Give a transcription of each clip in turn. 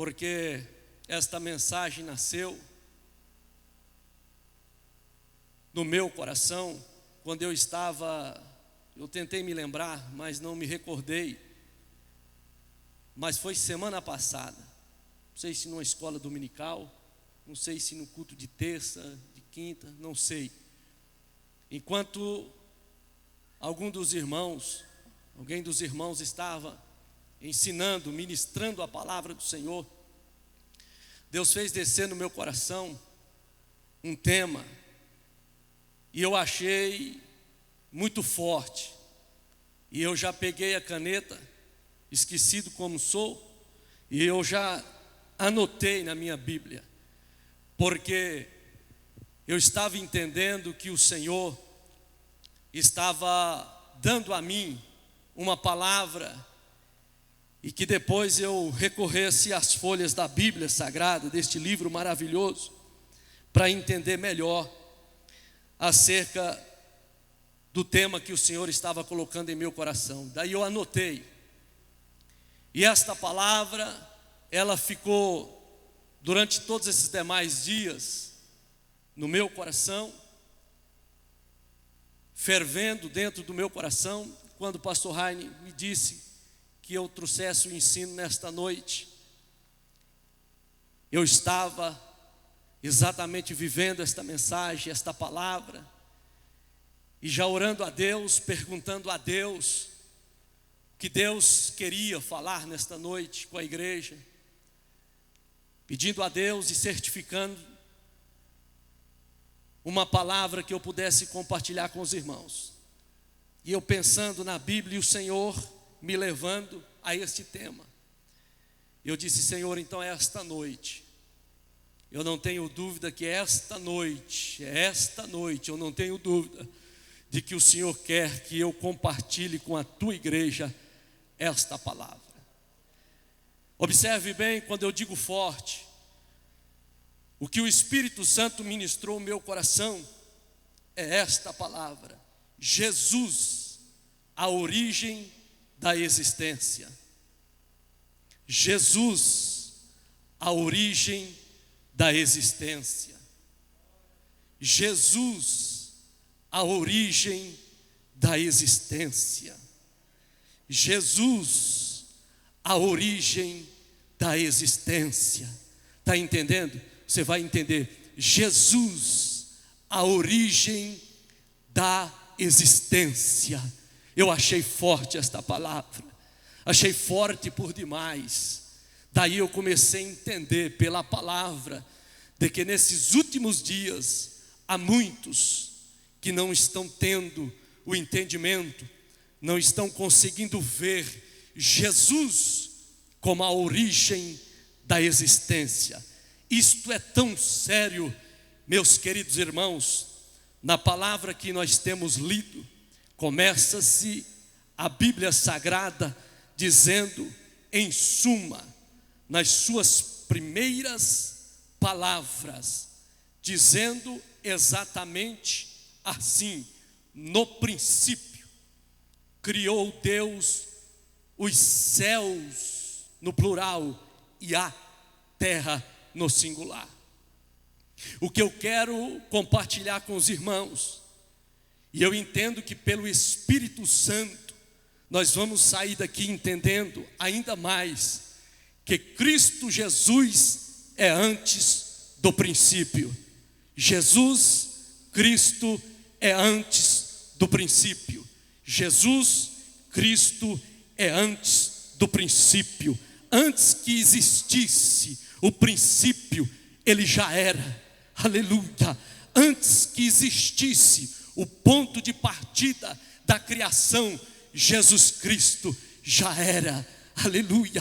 porque esta mensagem nasceu no meu coração quando eu tentei me lembrar, mas não me recordei, mas foi semana passada, não sei se numa escola dominical, não sei se no culto de terça, de quinta, não sei, enquanto alguém dos irmãos estava ensinando, ministrando a palavra do Senhor, Deus fez descer no meu coração um tema, e eu achei muito forte, e eu já peguei a caneta, esquecido como sou, e eu já anotei na minha Bíblia, porque eu estava entendendo que o Senhor estava dando a mim uma palavra, e que depois eu recorresse às folhas da Bíblia Sagrada, deste livro maravilhoso, para entender melhor acerca do tema que o Senhor estava colocando em meu coração. Daí eu anotei, e esta palavra, ela ficou durante todos esses demais dias no meu coração, fervendo dentro do meu coração, quando o pastor Heine me disse que eu trouxesse o ensino nesta noite. Eu estava exatamente vivendo esta mensagem, esta palavra, e já orando a Deus, perguntando a Deus o que Deus queria falar nesta noite com a igreja, pedindo a Deus e certificando uma palavra que eu pudesse compartilhar com os irmãos. E eu pensando na Bíblia e o Senhor me levando a este tema, eu disse: Senhor, então esta noite, eu não tenho dúvida que esta noite, eu não tenho dúvida de que o Senhor quer que eu compartilhe com a tua igreja esta palavra. Observe bem, quando eu digo forte, o que o Espírito Santo ministrou no meu coração é esta palavra: Jesus, a origem da existência. Jesus, a origem da existência. Jesus, a origem da existência. Jesus, a origem da existência. Está entendendo? Você vai entender. Jesus, a origem da existência. Eu achei forte esta palavra, achei forte por demais. Daí eu comecei a entender pela palavra de que nesses últimos dias há muitos que não estão tendo o entendimento, não estão conseguindo ver Jesus como a origem da existência. Isto é tão sério, meus queridos irmãos. Na palavra que nós temos lido, começa-se a Bíblia Sagrada dizendo, em suma, nas suas primeiras palavras, dizendo exatamente assim: no princípio criou Deus os céus no plural e a terra no singular. O que eu quero compartilhar com os irmãos, e eu entendo que pelo Espírito Santo nós vamos sair daqui entendendo ainda mais que Cristo Jesus é antes do princípio. Jesus Cristo é antes do princípio. Jesus Cristo é antes do princípio. Antes que existisse o princípio, ele já era. Aleluia. Antes que existisse o ponto de partida da criação, Jesus Cristo já era. Aleluia.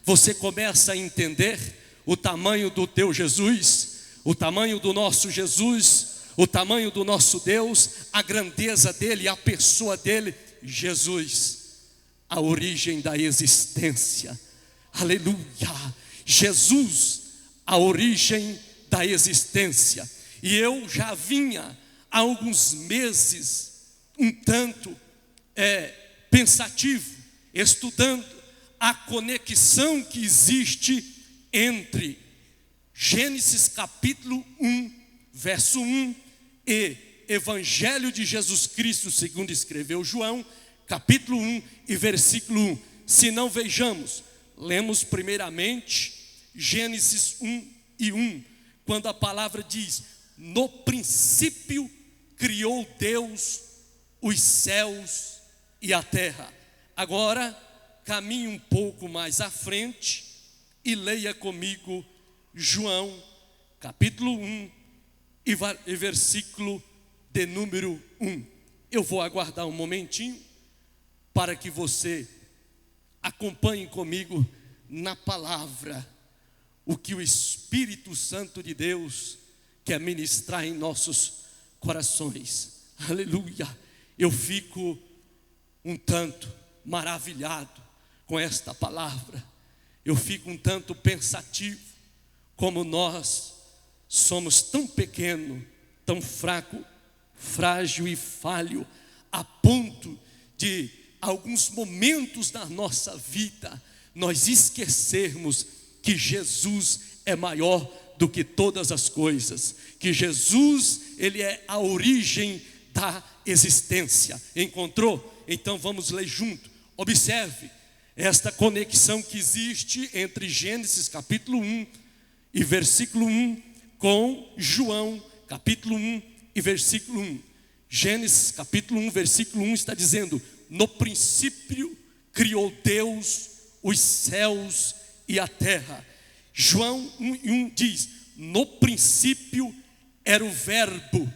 Você começa a entender o tamanho do teu Jesus, o tamanho do nosso Jesus, o tamanho do nosso Deus, a grandeza dele, a pessoa dele. Jesus, a origem da existência. Aleluia. Jesus, a origem da existência. E eu já vinha há alguns meses um tanto pensativo, estudando a conexão que existe entre Gênesis capítulo 1, verso 1 e Evangelho de Jesus Cristo, segundo escreveu João, capítulo 1 e versículo 1. Se não, vejamos, lemos primeiramente Gênesis 1 e 1, quando a palavra diz: no princípio criou Deus os céus e a terra. Agora, caminhe um pouco mais à frente e leia comigo João, capítulo 1 e versículo de número 1. Eu vou aguardar um momentinho para que você acompanhe comigo na palavra o que o Espírito Santo de Deus quer ministrar em nossos corações. Aleluia! Eu fico um tanto maravilhado com esta palavra. Eu fico um tanto pensativo, como nós somos tão pequeno, tão fraco, frágil e falho, a ponto de alguns momentos da nossa vida nós esquecermos que Jesus é maior do que todas as coisas, que Jesus, Ele é a origem da existência. Encontrou? Então vamos ler junto. Observe esta conexão que existe entre Gênesis capítulo 1 e versículo 1 com João capítulo 1 e versículo 1. Gênesis capítulo 1, versículo 1 está dizendo: no princípio criou Deus os céus e a terra. João 1:1 diz: no princípio era o verbo,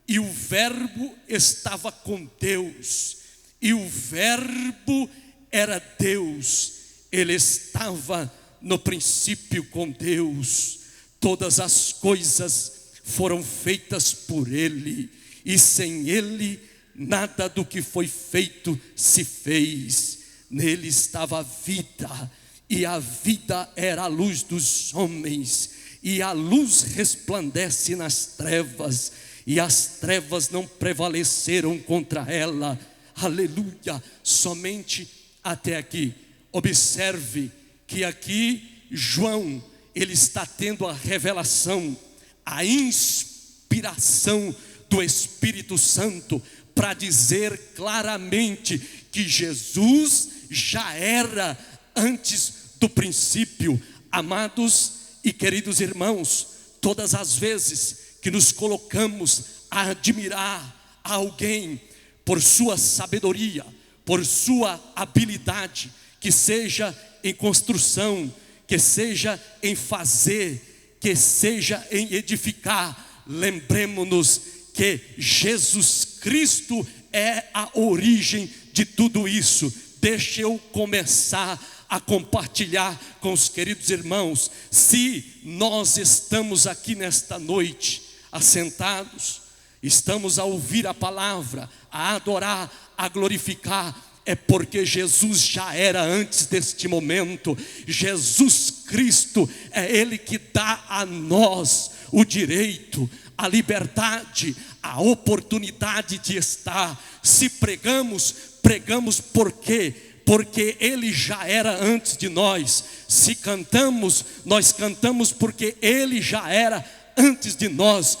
e o verbo estava com Deus, e o verbo era Deus. Ele estava no princípio com Deus. Todas as coisas foram feitas por Ele, e sem Ele nada do que foi feito se fez. Nele estava a vida, e a vida era a luz dos homens, e a luz resplandece nas trevas, e as trevas não prevaleceram contra ela. Aleluia! Somente até aqui. Observe que aqui João, ele está tendo a revelação, a inspiração do Espírito Santo para dizer claramente que Jesus já era antes do princípio. Amados e queridos irmãos, todas as vezes que nos colocamos a admirar alguém por sua sabedoria, por sua habilidade, que seja em construção, que seja em fazer, que seja em edificar, lembremos-nos que Jesus Cristo é a origem de tudo isso. Deixa eu começar a compartilhar com os queridos irmãos. Se nós estamos aqui nesta noite, assentados, estamos a ouvir a palavra, a adorar, a glorificar, é porque Jesus já era antes deste momento. Jesus Cristo é Ele que dá a nós o direito, a liberdade, a oportunidade de estar. Se pregamos, pregamos por quê? Porque Ele já era antes de nós. Se cantamos, nós cantamos porque Ele já era antes de nós.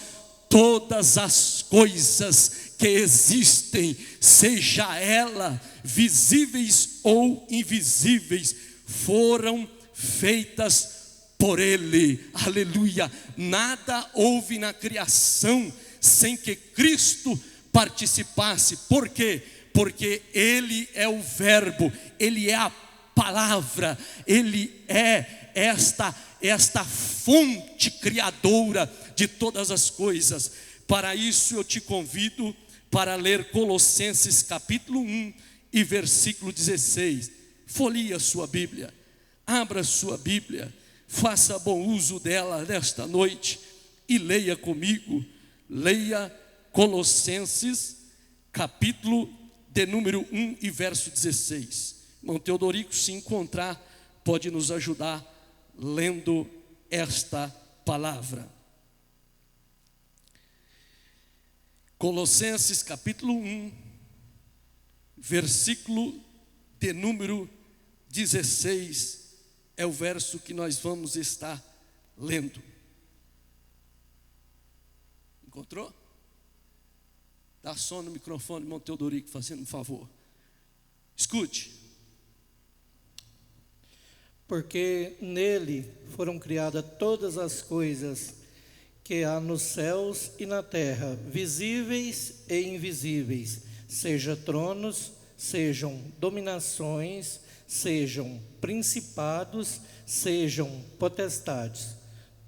Todas as coisas que existem, seja ela visíveis ou invisíveis, foram feitas por Ele. Aleluia! Nada houve na criação sem que Cristo participasse. Por quê? Porque Ele é o verbo, Ele é a palavra, Ele é esta fonte criadora de todas as coisas. Para isso eu te convido para ler Colossenses capítulo 1 e versículo 16. Folheie a sua Bíblia, abra a sua Bíblia, faça bom uso dela nesta noite e leia comigo. Leia Colossenses capítulo de número 1 e verso 16. Irmão Teodorico, se encontrar, pode nos ajudar lendo esta palavra. Colossenses capítulo 1, versículo de número 16, é o verso que nós vamos estar lendo. Encontrou? Dá som no microfone, irmão Teodorico, fazendo um favor. Escute. Porque nele foram criadas todas as coisas que há nos céus e na terra, visíveis e invisíveis, seja tronos, sejam dominações, sejam principados, sejam potestades.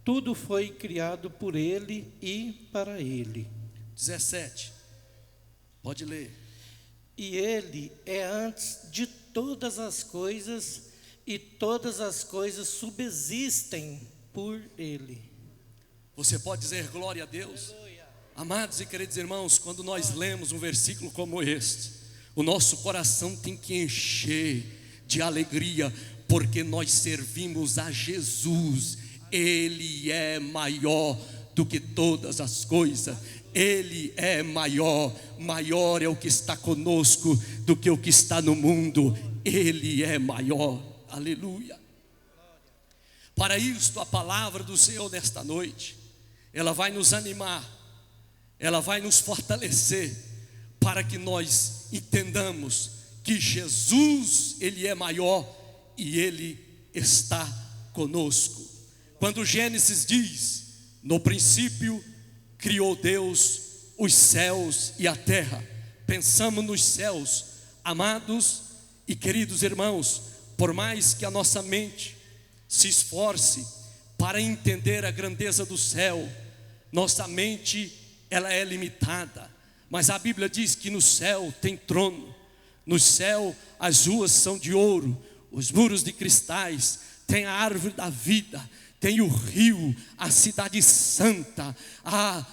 Tudo foi criado por ele e para ele. 17. Pode ler. E ele é antes de todas as coisas, e todas as coisas subsistem por ele. Você pode dizer glória a Deus? Aleluia. Amados e queridos irmãos, quando nós lemos um versículo como este, o nosso coração tem que encher de alegria, porque nós servimos a Jesus. Ele é maior do que todas as coisas. Ele é maior. Maior é o que está conosco do que o que está no mundo. Ele é maior. Aleluia. Para isto, a palavra do Senhor nesta noite, ela vai nos animar, ela vai nos fortalecer, para que nós entendamos que Jesus, Ele é maior e Ele está conosco. Quando Gênesis diz: no princípio criou Deus os céus e a terra. Pensamos nos céus, amados e queridos irmãos, por mais que a nossa mente se esforce para entender a grandeza do céu, nossa mente ela é limitada. Mas a Bíblia diz que no céu tem trono, no céu as ruas são de ouro, os muros de cristais, tem a árvore da vida, tem o rio, a cidade santa.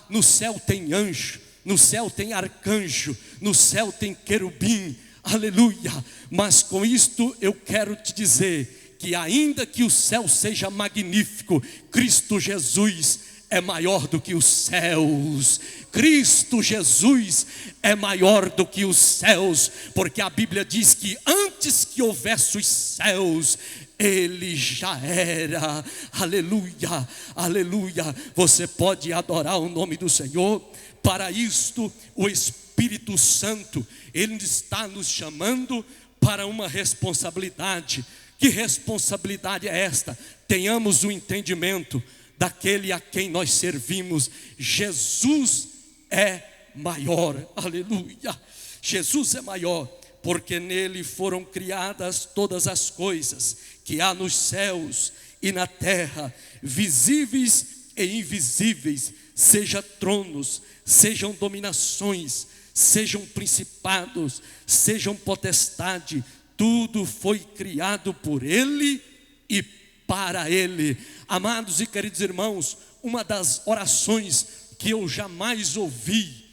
No céu tem anjo, no céu tem arcanjo, no céu tem querubim. Aleluia. Mas com isto eu quero te dizer que ainda que o céu seja magnífico, Cristo Jesus é maior do que os céus. Cristo Jesus é maior do que os céus, porque a Bíblia diz que antes que houvesse os céus, Ele já era. Aleluia, aleluia. Você pode adorar o nome do Senhor. Para isto o Espírito Santo, Ele está nos chamando para uma responsabilidade. Que responsabilidade é esta? Tenhamos o entendimento daquele a quem nós servimos. Jesus é maior. Aleluia. Jesus é maior, porque nele foram criadas todas as coisas que há nos céus e na terra, visíveis e invisíveis, seja tronos, sejam dominações, sejam principados, sejam potestade. Tudo foi criado por ele e para ele. Amados e queridos irmãos, uma das orações que eu jamais ouvi,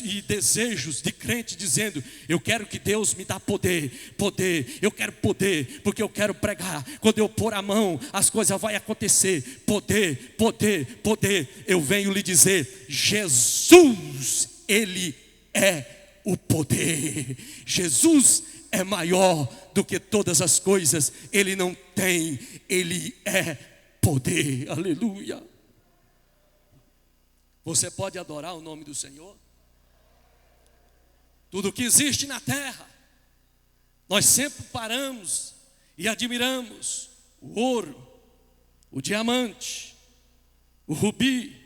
e desejos de crente dizendo: eu quero que Deus me dá poder, eu quero poder, porque eu quero pregar, quando eu pôr a mão, as coisas vão acontecer, poder, eu venho lhe dizer: Jesus, Ele é o poder. Jesus é maior do que todas as coisas. Ele não tem, Ele é poder. Aleluia. Você pode adorar o nome do Senhor? Tudo que existe na terra, nós sempre paramos e admiramos o ouro, o diamante, o rubi,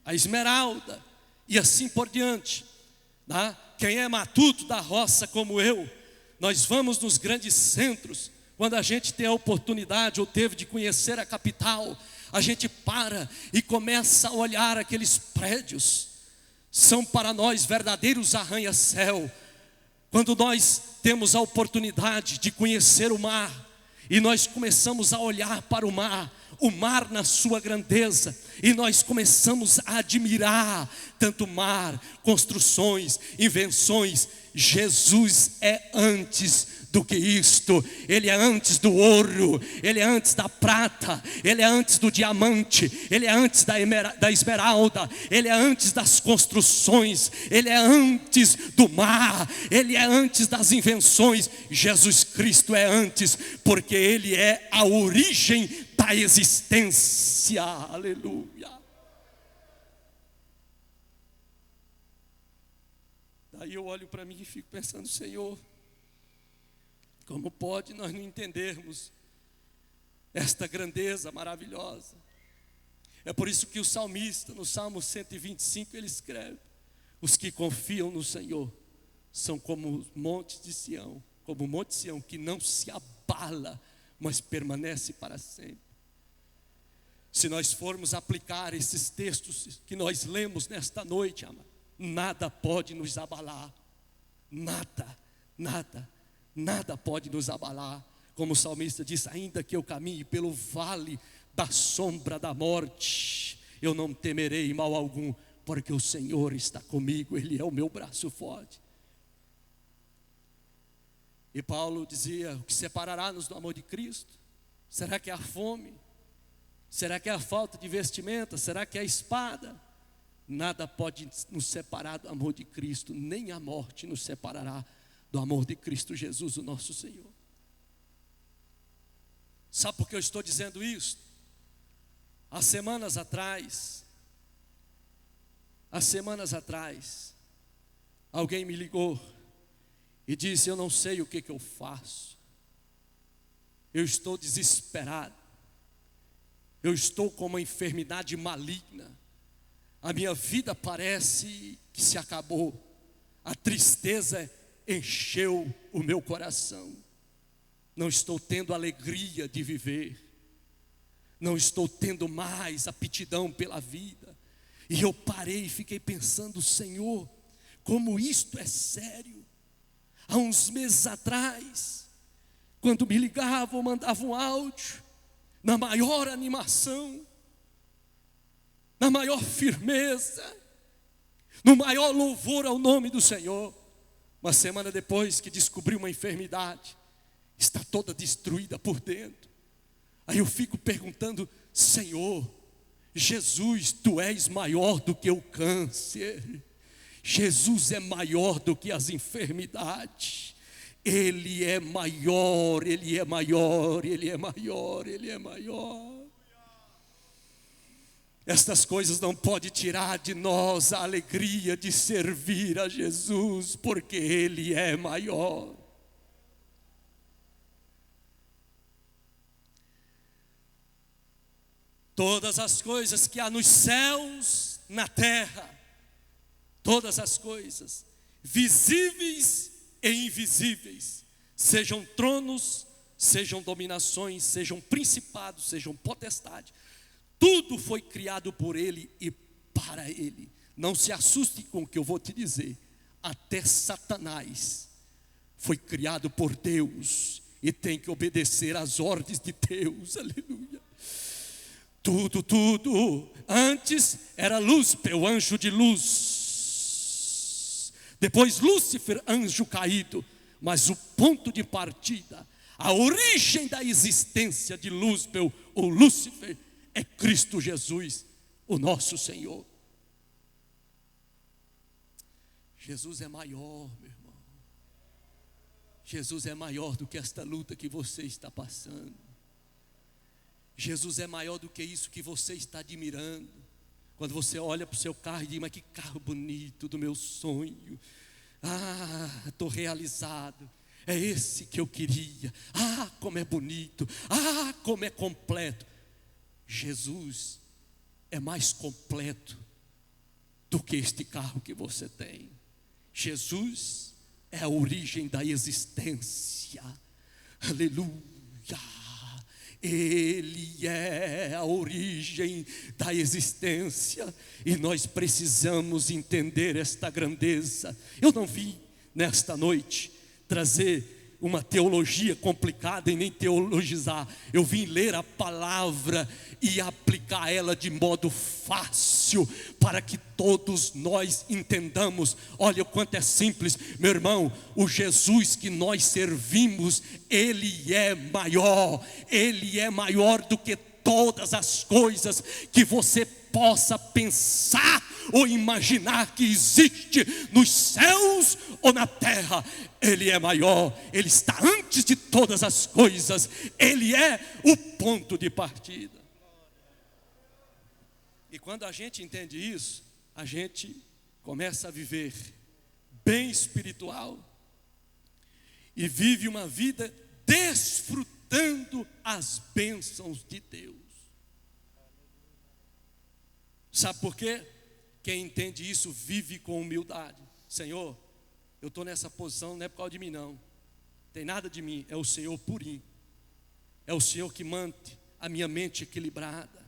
a esmeralda e assim por diante. Quem é matuto da roça como eu, nós vamos nos grandes centros. Quando a gente tem a oportunidade ou teve de conhecer a capital, a gente para e começa a olhar aqueles prédios. São para nós verdadeiros arranha-céu. Quando nós temos a oportunidade de conhecer o mar, e nós começamos a olhar para o mar na sua grandeza, e nós começamos a admirar tanto mar, construções, invenções. Jesus é antes do que isto. Ele é antes do ouro, Ele é antes da prata, Ele é antes do diamante, Ele é antes da esmeralda, Ele é antes das construções, Ele é antes do mar, Ele é antes das invenções. Jesus Cristo é antes, porque Ele é a origem da existência. Aleluia. Daí eu olho para mim e fico pensando: Senhor, como pode nós não entendermos esta grandeza maravilhosa? É por isso que o salmista, no Salmo 125, ele escreve: os que confiam no Senhor são como os montes de Sião, como o monte de Sião, que não se abala, mas permanece para sempre. Se nós formos aplicar esses textos que nós lemos nesta noite, amado, nada pode nos abalar. Nada pode nos abalar. Como o salmista diz: ainda que eu caminhe pelo vale da sombra da morte, eu não temerei mal algum, porque o Senhor está comigo, Ele é o meu braço forte. E Paulo dizia: o que separará-nos do amor de Cristo? Será que é a fome? Será que é a falta de vestimenta? Será que é a espada? Nada pode nos separar do amor de Cristo, nem a morte nos separará do amor de Cristo Jesus, o nosso Senhor. Sabe por que eu estou dizendo isso? Há semanas atrás, alguém me ligou e disse: eu não sei o que eu faço, eu estou desesperado, eu estou com uma enfermidade maligna, a minha vida parece que se acabou, a tristeza encheu o meu coração, não estou tendo alegria de viver, não estou tendo mais aptidão pela vida. E eu parei e fiquei pensando: Senhor, como isto é sério. Há uns meses atrás, quando me ligavam, mandavam um áudio, na maior animação, na maior firmeza, no maior louvor ao nome do Senhor. Uma semana depois que descobri uma enfermidade, está toda destruída por dentro. Aí eu fico perguntando: Senhor, Jesus, Tu és maior do que o câncer, Jesus é maior do que as enfermidades, Ele é maior, Ele é maior, Ele é maior, Ele é maior. Estas coisas não podem tirar de nós a alegria de servir a Jesus, porque Ele é maior. Todas as coisas que há nos céus, na terra, todas as coisas, visíveis e invisíveis, sejam tronos, sejam dominações, sejam principados, sejam potestades, tudo foi criado por Ele e para Ele. Não se assuste com o que eu vou te dizer. Até Satanás foi criado por Deus e tem que obedecer às ordens de Deus. Aleluia. Tudo. Antes era Lúcifer, o anjo de luz. Depois Lúcifer, anjo caído. Mas o ponto de partida, a origem da existência de Lúcifer, ou Lúcifer, é Cristo Jesus, o nosso Senhor. Jesus é maior, meu irmão. Jesus é maior do que esta luta que você está passando. Jesus é maior do que isso que você está admirando. Quando você olha para o seu carro e diz: mas que carro bonito, do meu sonho. Estou realizado. É esse que eu queria. Como é bonito. Como é completo. Jesus é mais completo do que este carro que você tem. Jesus é a origem da existência. Aleluia. Ele é a origem da existência e nós precisamos entender esta grandeza. Eu não vim nesta noite trazer uma teologia complicada e nem teologizar. Eu vim ler a palavra e aplicar ela de modo fácil, para que todos nós entendamos. Olha o quanto é simples, meu irmão. O Jesus que nós servimos, Ele é maior. Ele é maior do que todas as coisas que você possa pensar ou imaginar que existe nos céus ou na terra. Ele é maior, Ele está antes de todas as coisas, Ele é o ponto de partida. E quando a gente entende isso, a gente começa a viver bem espiritual e vive uma vida desfrutando as bênçãos de Deus. Sabe por quê? Quem entende isso vive com humildade. Senhor, eu estou nessa posição, não é por causa de mim não, tem nada de mim, é o Senhor purinho. É o Senhor que mantém a minha mente equilibrada.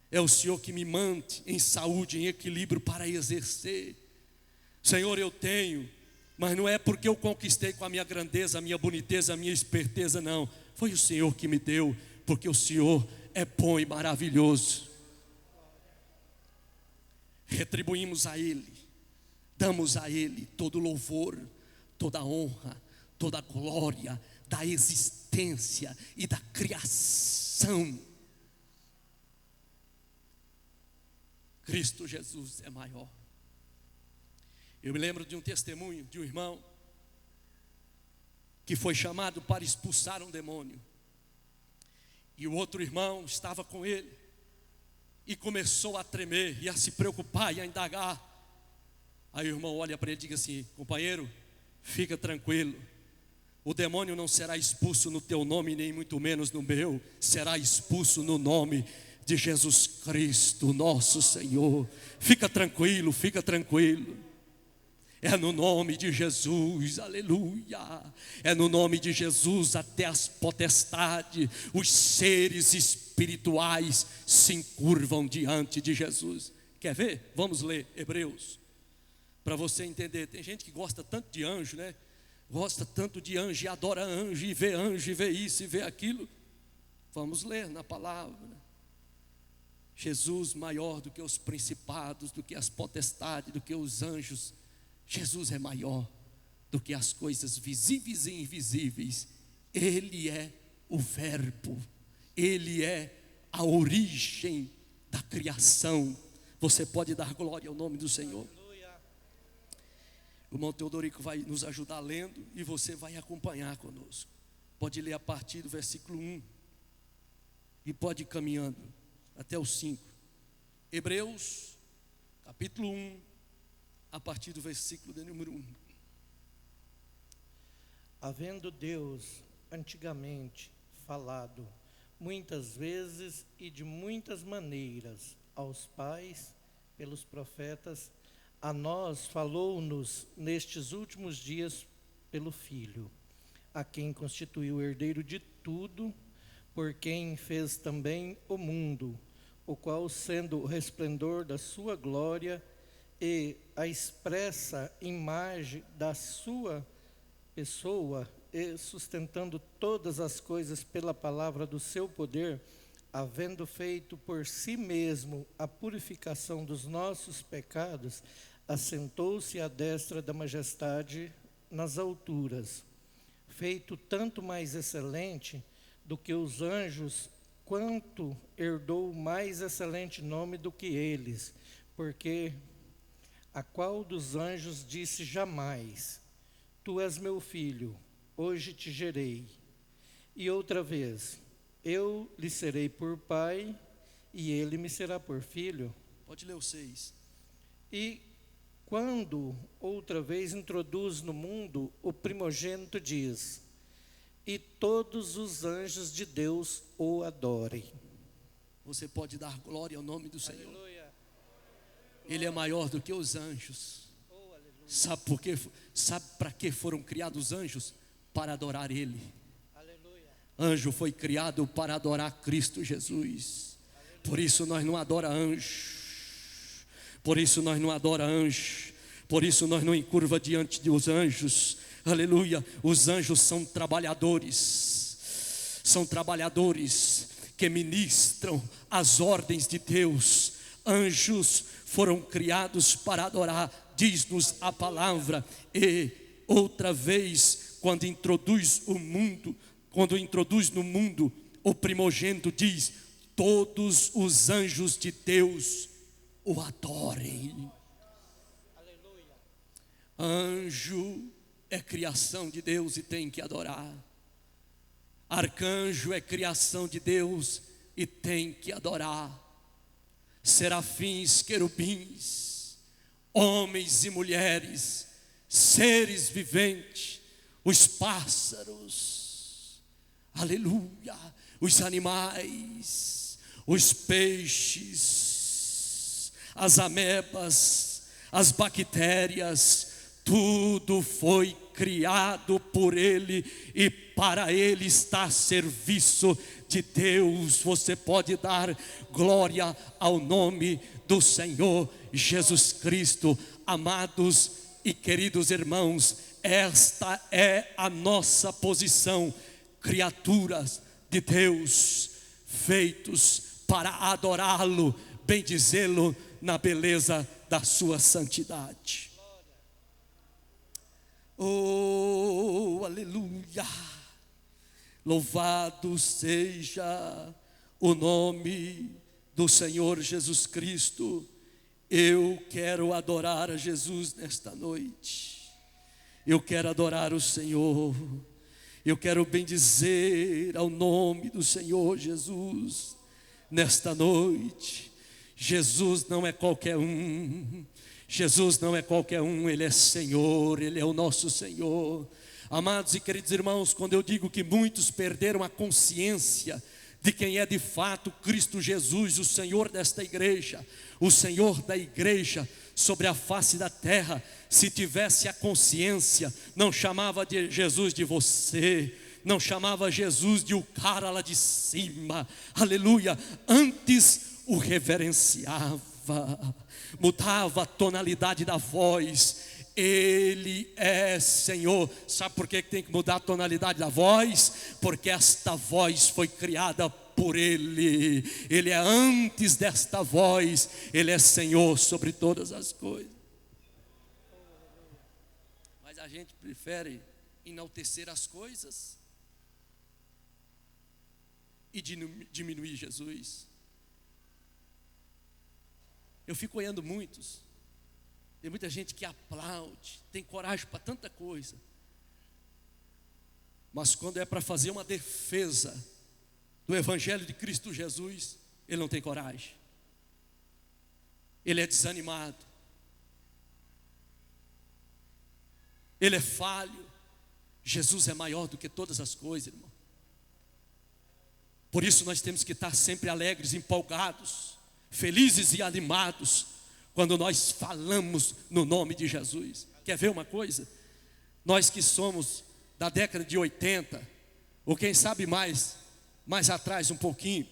É o Senhor que me mantém em saúde, em equilíbrio para exercer. Senhor, eu tenho, mas não é porque eu conquistei com a minha grandeza, a minha boniteza, a minha esperteza, não. Foi o Senhor que me deu, porque o Senhor é bom e maravilhoso. Retribuímos a Ele, damos a Ele todo louvor, toda honra, toda glória da existência e da criação. Cristo Jesus é maior. Eu me lembro de um testemunho de um irmão que foi chamado para expulsar um demônio, e o outro irmão estava com ele e começou a tremer e a se preocupar e a indagar. Aí o irmão olha para ele e diz assim: companheiro, fica tranquilo, o demônio não será expulso no teu nome, nem muito menos no meu, será expulso no nome de Jesus Cristo, nosso Senhor. Fica tranquilo, fica tranquilo. É no nome de Jesus, aleluia. É no nome de Jesus, até as potestades, os seres espirituais se encurvam diante de Jesus. Quer ver? Vamos ler Hebreus, para você entender. Tem gente que gosta tanto de anjo, né? Gosta tanto de anjo e adora anjo, e vê isso e vê aquilo. Vamos ler na palavra. Jesus maior do que os principados, do que as potestades, do que os anjos. Jesus é maior do que as coisas visíveis e invisíveis. Ele é o Verbo, Ele é a origem da criação. Você pode dar glória ao nome do Senhor. O irmão Teodorico vai nos ajudar lendo e você vai acompanhar conosco. Pode ler a partir do versículo 1 e pode ir caminhando até o 5. Hebreus, capítulo 1, a partir do versículo de número 1. Havendo Deus antigamente falado muitas vezes e de muitas maneiras aos pais pelos profetas, a nós falou-nos nestes últimos dias pelo Filho, a quem constituiu o herdeiro de tudo, por quem fez também o mundo, o qual, sendo o resplendor da sua glória e a expressa imagem da sua pessoa, e sustentando todas as coisas pela palavra do seu poder, havendo feito por si mesmo a purificação dos nossos pecados, assentou-se à destra da majestade nas alturas, feito tanto mais excelente do que os anjos, quanto herdou mais excelente nome do que eles, porque a qual dos anjos disse jamais: tu és meu filho, hoje te gerei. E outra vez: eu lhe serei por pai, e ele me será por filho. Pode ler o 6. E quando outra vez introduz no mundo o primogênito, diz: e todos os anjos de Deus o adorem. Você pode dar glória ao nome do Senhor. Aleluia. Ele é maior do que os anjos. Sabe por quê? Sabe para que foram criados os anjos? Para adorar Ele. Aleluia. Anjo foi criado para adorar Cristo Jesus. Aleluia. Por isso nós não adora anjo. Por isso nós não adora anjo. Por isso nós não encurva diante dos anjos. aleluia. Os anjos são trabalhadores que ministram as ordens de Deus. Anjos foram criados para adorar, diz-nos a palavra. E outra vez, quando introduz no mundo o primogênito, diz: todos os anjos de Deus o adorem. Aleluia. Anjo é criação de Deus e tem que adorar. Arcanjo é criação de Deus e tem que adorar. Serafins, querubins, homens e mulheres, seres viventes, os pássaros, aleluia, os animais, os peixes, as amebas, as bactérias, tudo foi criado por Ele e para Ele está a serviço de Deus. Você pode dar glória ao nome do Senhor Jesus Cristo. Amados e queridos irmãos, esta é a nossa posição, criaturas de Deus, feitos para adorá-lo, bendizê-lo na beleza da sua santidade. Oh, aleluia! Louvado seja o nome do Senhor Jesus Cristo. Eu quero adorar a Jesus nesta noite. Eu quero adorar o Senhor. Eu quero bendizer ao nome do Senhor Jesus nesta noite. Jesus não é qualquer um. Jesus não é qualquer um, Ele é Senhor, Ele é o nosso Senhor. Amados e queridos irmãos, quando eu digo que muitos perderam a consciência de quem é de fato Cristo Jesus, o Senhor desta igreja, o Senhor da igreja sobre a face da terra, se tivesse a consciência, não chamava de Jesus de você, não chamava Jesus de o cara lá de cima, aleluia, antes o reverenciava, mudava a tonalidade da voz. Ele é Senhor. Sabe por que tem que mudar a tonalidade da voz? Porque esta voz foi criada por Ele. Ele é antes desta voz. Ele é Senhor sobre todas as coisas. Mas a gente prefere enaltecer as coisas e diminuir Jesus. Eu fico olhando muitos. Tem muita gente que aplaude, tem coragem para tanta coisa. Mas quando é para fazer uma defesa do Evangelho de Cristo Jesus, ele não tem coragem. Ele é desanimado. Ele é falho. Jesus é maior do que todas as coisas, irmão. Por isso nós temos que estar sempre alegres, empolgados, felizes e animados quando nós falamos no nome de Jesus. Quer ver uma coisa? Nós que somos da década de 80, ou quem sabe mais atrás um pouquinho,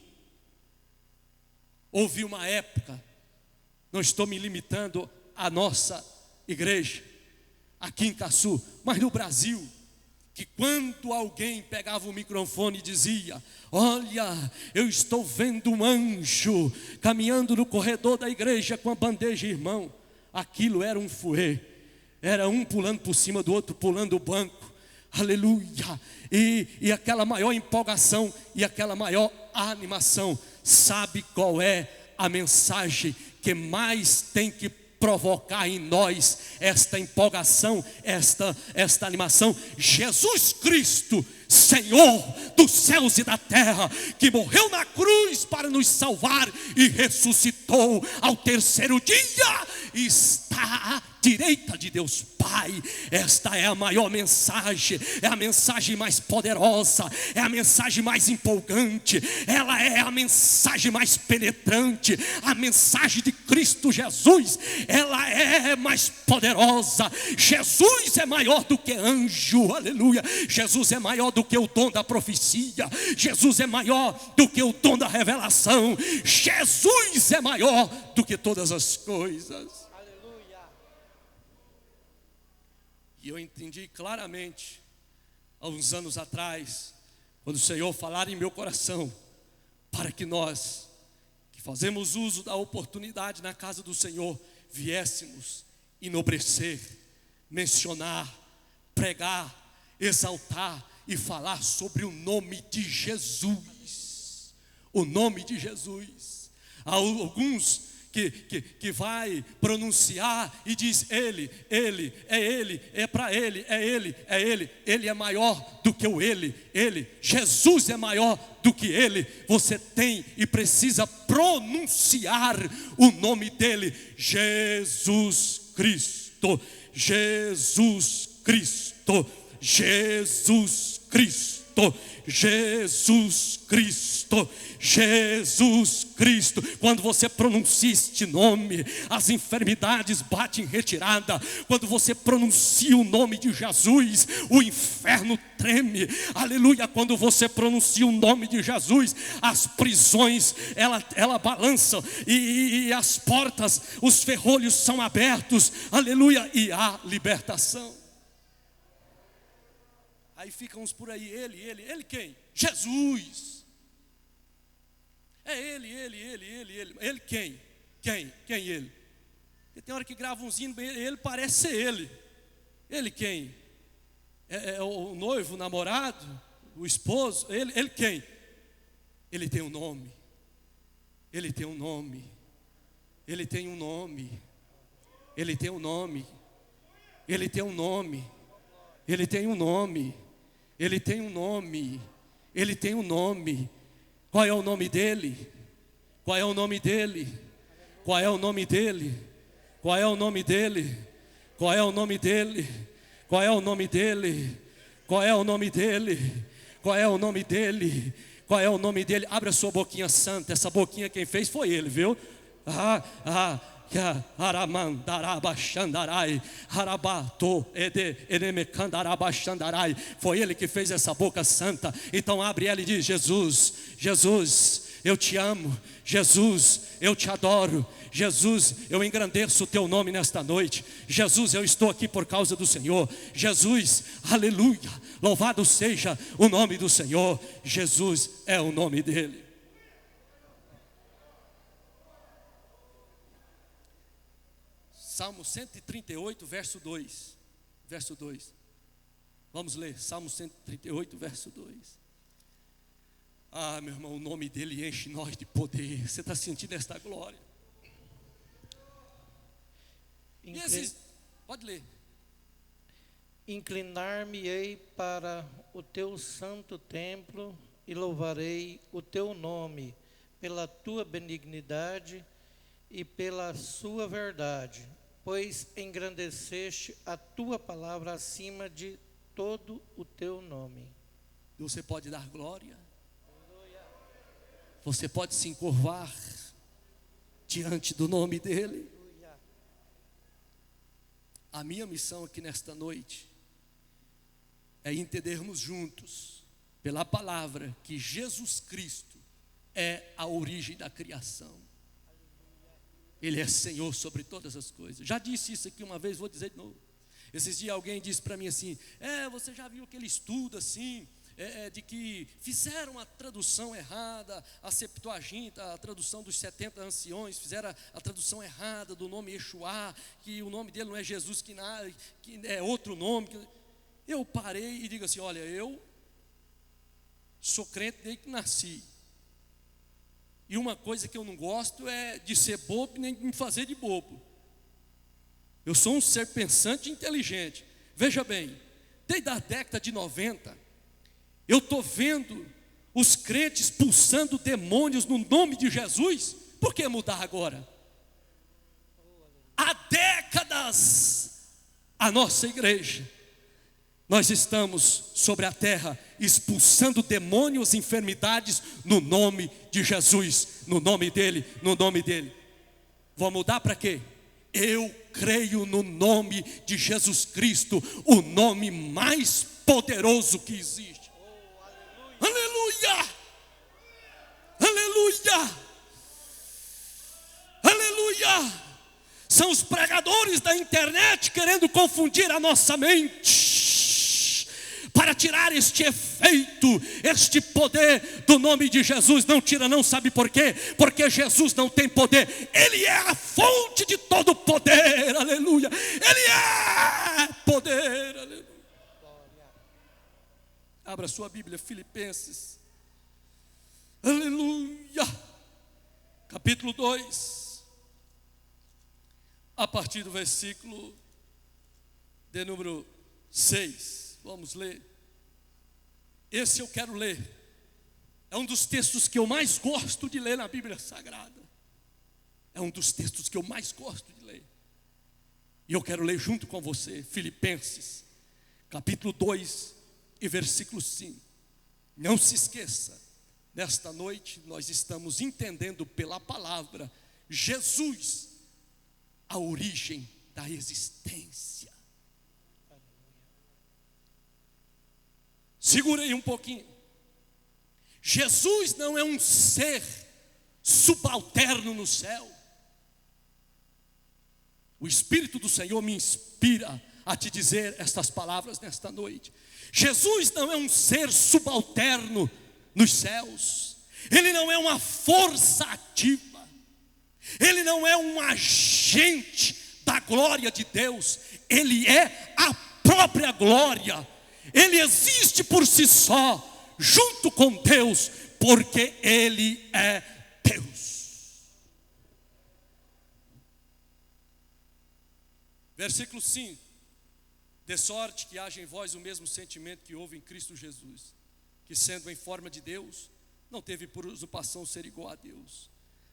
houve uma época, não estou me limitando à nossa igreja, aqui em Caçu, mas no Brasil, que quando alguém pegava o microfone e dizia: olha, eu estou vendo um anjo caminhando no corredor da igreja com a bandeja, irmão, aquilo era um fuê, era um pulando por cima do outro, pulando o banco, aleluia, e aquela maior empolgação e aquela maior animação. Sabe qual é a mensagem que mais tem que provocar em nós esta empolgação, esta animação? Jesus Cristo, Senhor dos céus e da terra, que morreu na cruz para nos salvar e ressuscitou ao terceiro dia, está à direita de Deus Pai. Esta é a maior mensagem, é a mensagem mais poderosa, é a mensagem mais empolgante, ela é a mensagem mais penetrante. A mensagem de Cristo Jesus, ela é mais poderosa. Jesus é maior do que anjo, aleluia. Jesus é maior do que o dom da profecia. Jesus é maior do que o dom da revelação. Jesus é maior do que todas as coisas. Aleluia. E eu entendi claramente, há uns anos atrás, quando o Senhor falar em meu coração, para que nós, que fazemos uso da oportunidade na casa do Senhor, viéssemos enobrecer, mencionar, pregar, exaltar e falar sobre o nome de Jesus. O nome de Jesus. Há alguns que vai pronunciar e diz ele, é para ele, ele é maior do que o ele, Jesus é maior do que ele. Você tem e precisa pronunciar o nome dele, Jesus Cristo, Jesus Cristo, Jesus Cristo, Jesus Cristo, Jesus Cristo. Quando você pronuncia este nome, as enfermidades batem em retirada. Quando você pronuncia o nome de Jesus, o inferno treme. Aleluia. Quando você pronuncia o nome de Jesus, as prisões ela balançam e as portas, os ferrolhos são abertos. Aleluia. E há libertação. Aí ficam uns por aí, ele quem? Jesus. É ele quem? Quem ele? Porque tem hora que grava uns hinos, ele parece ser ele. Ele quem? É o noivo, o namorado, o esposo, ele quem? Ele tem um nome. Ele tem um nome. Ele tem um nome. Ele tem um nome. Ele tem um nome. Ele tem um nome. Ele tem um nome. Ele tem um nome. Qual é o nome dele? Qual é o nome dele? Qual é o nome dele? Qual é o nome dele? Qual é o nome dele? Qual é o nome dele? Qual é o nome dele? Qual é o nome dele? Qual é o nome dele? Abre a sua boquinha santa. Essa boquinha quem fez foi ele, viu? Foi ele que fez essa boca santa. Então abre ela e diz: Jesus, Jesus, eu te amo. Jesus, eu te adoro. Jesus, eu engrandeço o teu nome nesta noite. Jesus, eu estou aqui por causa do Senhor. Jesus, aleluia, louvado seja o nome do Senhor. Jesus é o nome dele. Salmo 138, verso 2. Verso 2. Vamos ler, Salmo 138, verso 2. Ah, meu irmão, o nome dele enche nós de poder. Você está sentindo esta glória? Pode ler. Inclinar-me-ei para o teu santo templo e louvarei o teu nome pela tua benignidade e pela sua verdade, pois engrandeceste a tua palavra acima de todo o teu nome. Você pode dar glória. Você pode se encurvar diante do nome dele. A minha missão aqui nesta noite é entendermos juntos, pela palavra, que Jesus Cristo é a origem da criação. Ele é Senhor sobre todas as coisas. Já disse isso aqui uma vez, vou dizer de novo. Esses dias alguém disse para mim assim: você já viu aquele estudo assim, de que fizeram a tradução errada, a Septuaginta, a tradução dos 70 anciões, fizeram a tradução errada do nome Yeshua, que o nome dele não é Jesus, que é outro nome. Eu parei e digo assim: olha, eu sou crente desde que nasci. E uma coisa que eu não gosto é de ser bobo nem de me fazer de bobo. Eu sou um ser pensante e inteligente. Veja bem, desde a década de 90, eu estou vendo os crentes expulsando demônios no nome de Jesus. Por que mudar agora? Há décadas, a nossa igreja, nós estamos sobre a terra expulsando demônios, enfermidades no nome de Jesus, no nome dele, no nome dele. Vou mudar para quê? Eu creio no nome de Jesus Cristo, o nome mais poderoso que existe. Oh, aleluia! Aleluia! Aleluia! São os pregadores da internet querendo confundir a nossa mente, para tirar este efeito, este poder do nome de Jesus. Não tira não, sabe por quê? Porque Jesus não tem poder, Ele é a fonte de todo poder, aleluia. Ele é poder, aleluia. Abra sua Bíblia, Filipenses, aleluia, capítulo 2, a partir do versículo de número 6. Vamos ler. Esse eu quero ler. É um dos textos que eu mais gosto de ler na Bíblia Sagrada. É um dos textos que eu mais gosto de ler. E eu quero ler junto com você, Filipenses, capítulo 2 e versículo 5. Não se esqueça, nesta noite nós estamos entendendo pela palavra Jesus, a origem da existência. Segura aí um pouquinho. Jesus não é um ser subalterno no céu. O Espírito do Senhor me inspira a te dizer estas palavras nesta noite. Jesus não é um ser subalterno nos céus. Ele não é uma força ativa. Ele não é um agente da glória de Deus. Ele é a própria glória. Ele existe por si só, junto com Deus, porque Ele é Deus. Versículo 5. De sorte que haja em vós o mesmo sentimento que houve em Cristo Jesus, que sendo em forma de Deus, não teve por usurpação ser igual a Deus,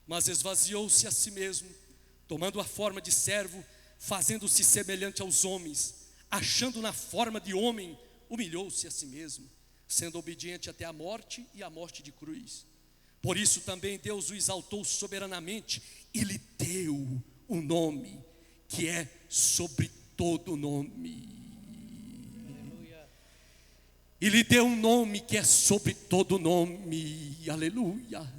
mas esvaziou-se a si mesmo, tomando a forma de servo, fazendo-se semelhante aos homens, achando na forma de homem, humilhou-se a si mesmo, sendo obediente até a morte e a morte de cruz. Por isso também Deus o exaltou soberanamente e lhe deu um nome que é sobre todo nome. E lhe deu um nome que é sobre todo nome. Aleluia.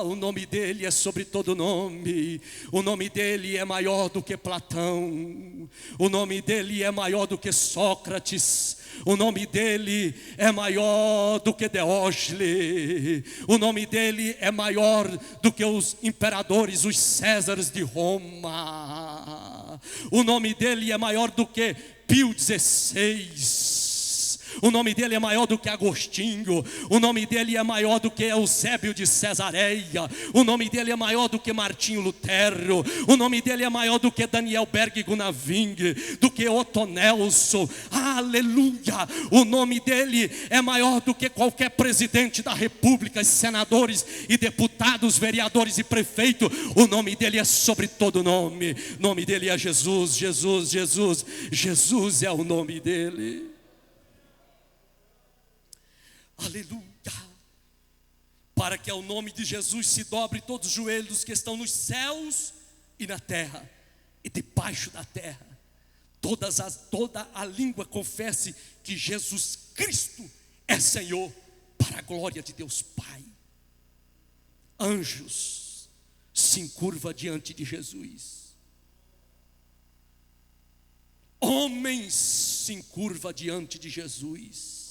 O nome dele é sobre todo nome. O nome dele é maior do que Platão. O nome dele é maior do que Sócrates. O nome dele é maior do que Diógenes. O nome dele é maior do que os imperadores, os Césares de Roma. O nome dele é maior do que Pio XVI. O nome dele é maior do que Agostinho. O nome dele é maior do que Eusébio de Cesareia. O nome dele é maior do que Martinho Lutero. O nome dele é maior do que Daniel Berg Gunaving, do que Otto Nelson. Aleluia. O nome dele é maior do que qualquer presidente da república, senadores e deputados, vereadores e prefeitos. O nome dele é sobre todo nome. O nome dele é Jesus, Jesus, Jesus. Jesus é o nome dele. Aleluia. Para que ao nome de Jesus se dobre todos os joelhos que estão nos céus e na terra e debaixo da terra. Toda a língua confesse que Jesus Cristo é Senhor, para a glória de Deus Pai. Anjos se encurvam diante de Jesus. Homens se encurvam diante de Jesus.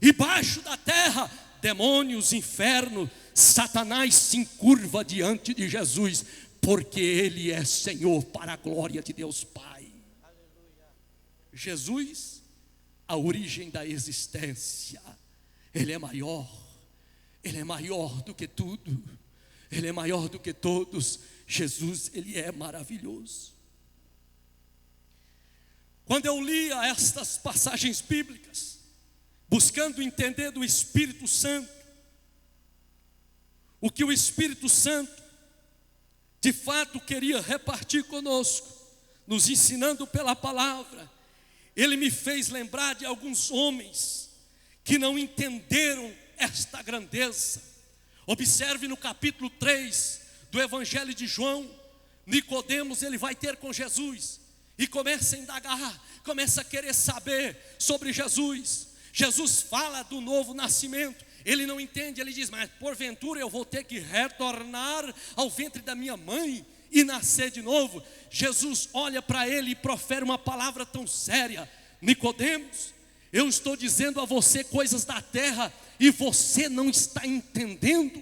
E baixo da terra, demônios, inferno, Satanás se encurva diante de Jesus, porque Ele é Senhor, para a glória de Deus Pai. Aleluia. Jesus, a origem da existência. Ele é maior do que tudo, Ele é maior do que todos. Jesus, Ele é maravilhoso. Quando eu lia estas passagens bíblicas, buscando entender do Espírito Santo, o que o Espírito Santo de fato queria repartir conosco, nos ensinando pela palavra, ele me fez lembrar de alguns homens que não entenderam esta grandeza. Observe no capítulo 3 do Evangelho de João, Nicodemos, ele vai ter com Jesus e começa a indagar, começa a querer saber sobre Jesus. Jesus fala do novo nascimento. Ele não entende, ele diz: mas porventura eu vou ter que retornar ao ventre da minha mãe e nascer de novo? Jesus olha para ele e profere uma palavra tão séria: Nicodemos, eu estou dizendo a você coisas da terra e você não está entendendo.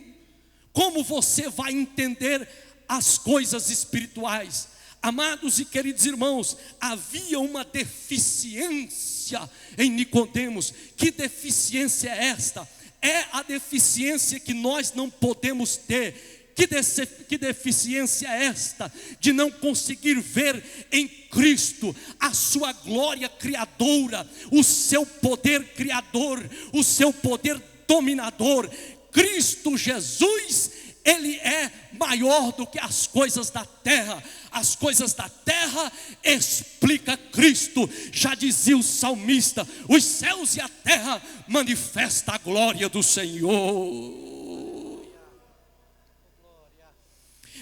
Como você vai entender as coisas espirituais? Amados e queridos irmãos, havia uma deficiência em Nicodemos. Que deficiência é esta? É a deficiência que nós não podemos ter. Que deficiência é esta? De não conseguir ver em Cristo a sua glória criadora, o seu poder criador, o seu poder dominador. Cristo Jesus, Ele é maior do que as coisas da terra. As coisas da terra explica Cristo. Já dizia o salmista: os céus e a terra manifestam a glória do Senhor.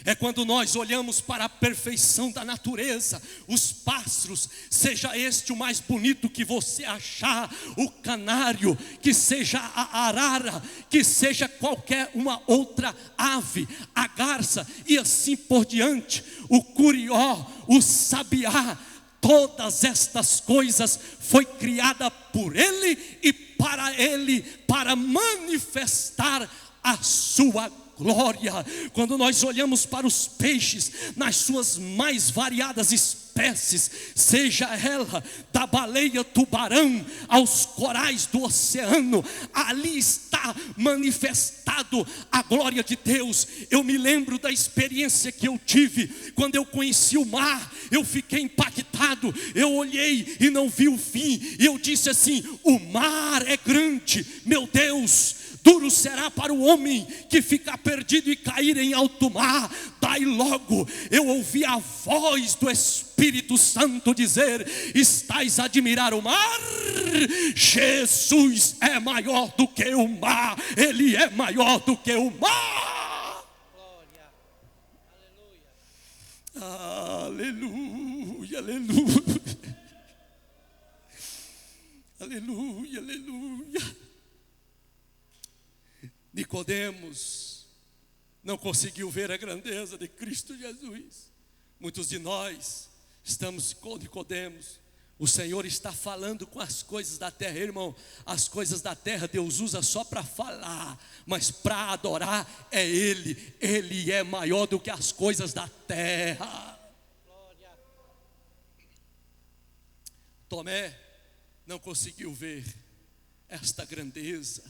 É quando nós olhamos para a perfeição da natureza, os pássaros, seja este o mais bonito que você achar, o canário, que seja a arara, que seja qualquer uma outra ave, a garça e assim por diante, o curió, o sabiá, todas estas coisas foi criada por Ele e para manifestar a sua glória. Quando nós olhamos para os peixes nas suas mais variadas espécies, seja ela da baleia tubarão aos corais do oceano, ali está manifestado a glória de Deus. Eu me lembro da experiência que eu tive quando eu conheci o mar. Eu fiquei impactado, eu olhei e não vi o fim, e eu disse assim: o mar é grande, meu Deus. Duro será para o homem que ficar perdido e cair em alto mar. Daí logo eu ouvi a voz do Espírito Santo dizer: estais a admirar o mar? Jesus é maior do que o mar. Ele é maior do que o mar. Glória. Aleluia, aleluia. Aleluia, aleluia. Nicodemos não conseguiu ver a grandeza de Cristo Jesus. Muitos de nós estamos com Nicodemos. O Senhor está falando com as coisas da terra, irmão. As coisas da terra Deus usa só para falar, mas para adorar é Ele. Ele é maior do que as coisas da terra. Glória. Tomé não conseguiu ver esta grandeza.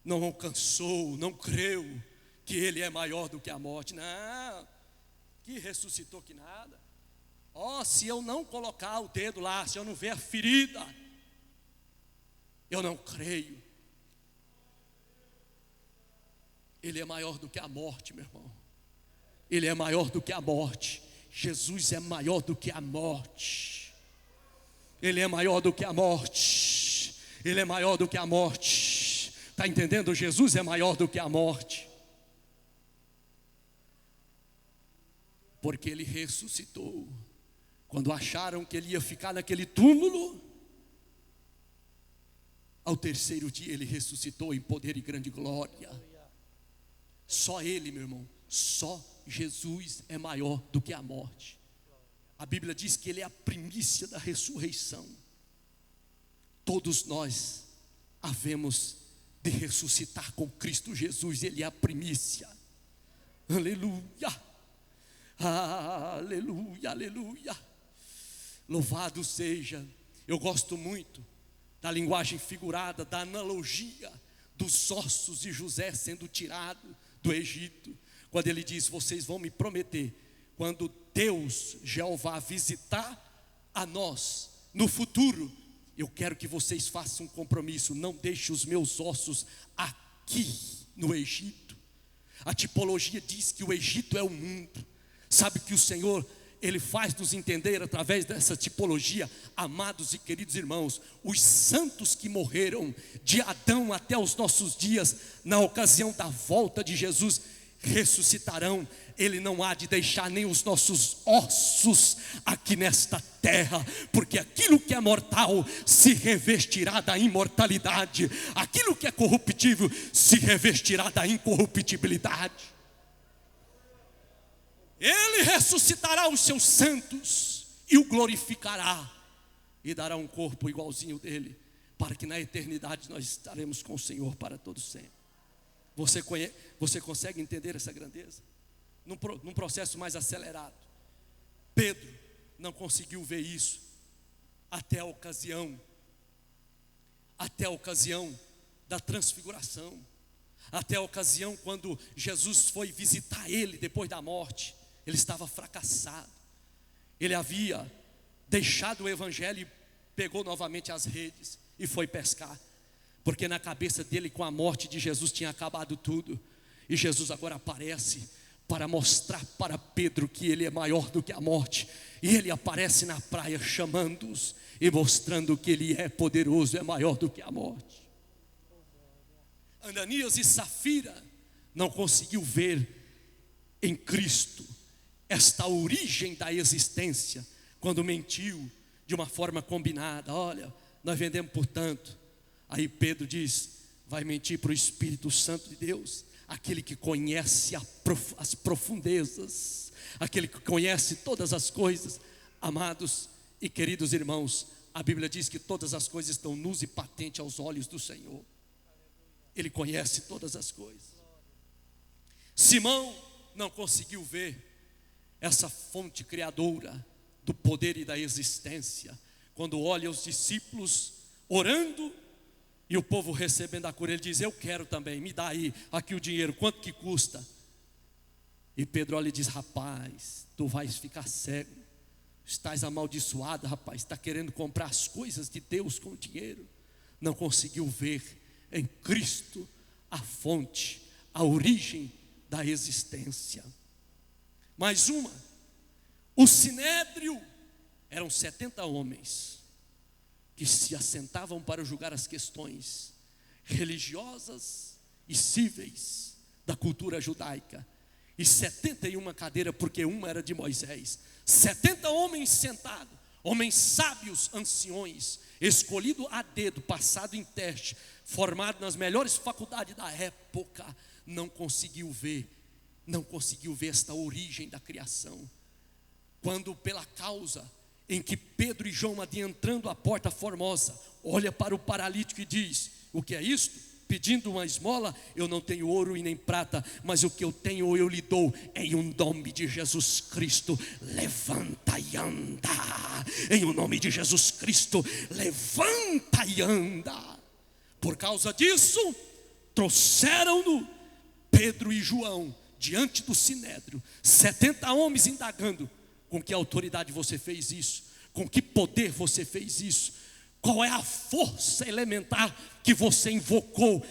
Não alcançou, não creu que Ele é maior do que a morte. Não, que ressuscitou que nada. Se eu não colocar o dedo lá, se eu não ver a ferida, eu não creio. Ele é maior do que a morte, meu irmão. Ele é maior do que a morte. Jesus é maior do que a morte. Ele é maior do que a morte. Ele é maior do que a morte. Está entendendo? Jesus é maior do que a morte. Porque Ele ressuscitou. Quando acharam que Ele ia ficar naquele túmulo, ao terceiro dia Ele ressuscitou em poder e grande glória. Só Ele, meu irmão, só Jesus é maior do que a morte. A Bíblia diz que Ele é a primícia da ressurreição. Todos nós havemos de ressuscitar com Cristo Jesus. Ele é a primícia. Aleluia, aleluia, aleluia. Louvado seja. Eu gosto muito da linguagem figurada, da analogia dos ossos de José sendo tirado do Egito, quando ele diz: vocês vão me prometer, quando Deus, Jeová, visitar a nós no futuro, eu quero que vocês façam um compromisso: não deixe os meus ossos aqui no Egito. A tipologia diz que o Egito é o mundo. Sabe que o Senhor, Ele faz nos entender através dessa tipologia, amados e queridos irmãos, os santos que morreram de Adão até os nossos dias, na ocasião da volta de Jesus, ressuscitarão, Ele não há de deixar nem os nossos ossos aqui nesta terra, porque aquilo que é mortal se revestirá da imortalidade, aquilo que é corruptível se revestirá da incorruptibilidade. Ele ressuscitará os seus santos e o glorificará, e dará um corpo igualzinho dele, para que na eternidade nós estaremos com o Senhor para todo sempre. Você consegue entender essa grandeza? Num processo mais acelerado. Pedro não conseguiu ver isso até a ocasião da transfiguração, até a ocasião quando Jesus foi visitar ele depois da morte. Ele estava fracassado, ele havia deixado o evangelho e pegou novamente as redes e foi pescar, porque na cabeça dele, com a morte de Jesus, tinha acabado tudo. E Jesus agora aparece para mostrar para Pedro que ele é maior do que a morte. E ele aparece na praia chamando-os e mostrando que ele é poderoso, é maior do que a morte. Ananias e Safira não conseguiu ver em Cristo esta origem da existência, quando mentiu de uma forma combinada. Olha, nós vendemos por tanto. Aí Pedro diz: vai mentir para o Espírito Santo de Deus, aquele que conhece as profundezas, aquele que conhece todas as coisas. Amados e queridos irmãos, a Bíblia diz que todas as coisas estão nus e patentes aos olhos do Senhor. Ele conhece todas as coisas. Simão não conseguiu ver essa fonte criadora do poder e da existência. Quando olha os discípulos orando e o povo recebendo a cura, ele diz: eu quero também, me dá aí, aqui o dinheiro, quanto que custa? E Pedro olha e diz: rapaz, tu vais ficar cego, estás amaldiçoado, rapaz, está querendo comprar as coisas de Deus com dinheiro. Não conseguiu ver em Cristo a fonte, a origem da existência. Mais uma, o Sinédrio, eram 70 homens que se assentavam para julgar as questões religiosas e cíveis da cultura judaica, e 71 cadeiras, porque uma era de Moisés. 70 homens sentados, homens sábios, anciões, escolhido a dedo, passado em teste, formado nas melhores faculdades da época, não conseguiu ver esta origem da criação. Quando, pela causa em que Pedro e João, adentrando a porta formosa, olha para o paralítico e diz: o que é isto? Pedindo uma esmola: eu não tenho ouro e nem prata, mas o que eu tenho eu lhe dou, em o nome de Jesus Cristo, levanta e anda. Em o nome de Jesus Cristo, levanta e anda. Por causa disso, trouxeram-no Pedro e João diante do Sinédrio, 70 homens indagando: com que autoridade você fez isso? Com que poder você fez isso? Qual é a força elementar que você invocou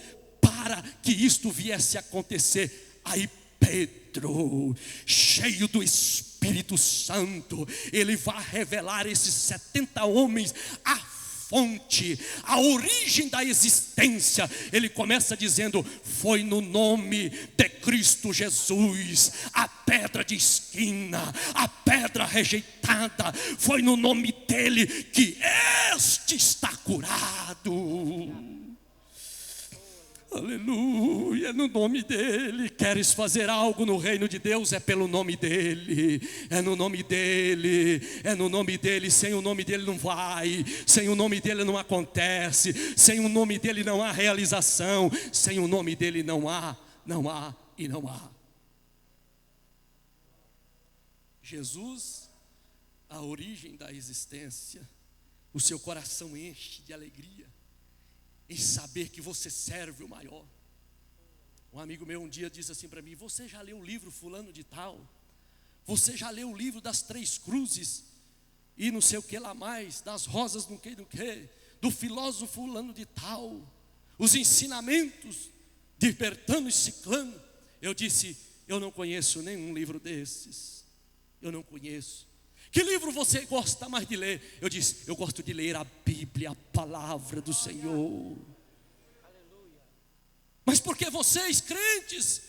para que isto viesse a acontecer? Aí Pedro, cheio do Espírito Santo, ele vai revelar esses 70 homens a fonte, a origem da existência. Ele começa dizendo: foi no nome de Cristo Jesus, a pedra de esquina, a pedra rejeitada, foi no nome dele que este está curado. Aleluia, no nome dele. Queres fazer algo no reino de Deus? É pelo nome dele, é no nome dele, é no nome dele. Sem o nome dele não vai, sem o nome dele não acontece, sem o nome dele não há realização, sem o nome dele não há e não há. Jesus, a origem da existência. O seu coração enche de alegria em saber que você serve o maior. Um amigo meu um dia disse assim para mim: você já leu o livro fulano de tal? Você já leu o livro das 3 cruzes? E não sei o que lá mais, das rosas não sei do que, do filósofo fulano de tal, os ensinamentos de Bertano e Ciclano. Eu disse: eu não conheço nenhum livro desses, eu não conheço. Que livro você gosta mais de ler? Eu disse: eu gosto de ler a Bíblia, a palavra do Senhor. Mas porque vocês, crentes,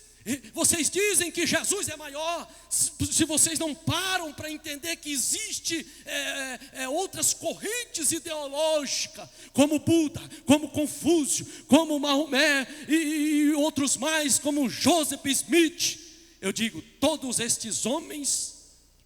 Vocês dizem que Jesus é maior. Se vocês não param para entender que existe outras correntes ideológicas, como Buda, como Confúcio, como Maomé e outros mais, como Joseph Smith, eu digo, todos estes homens,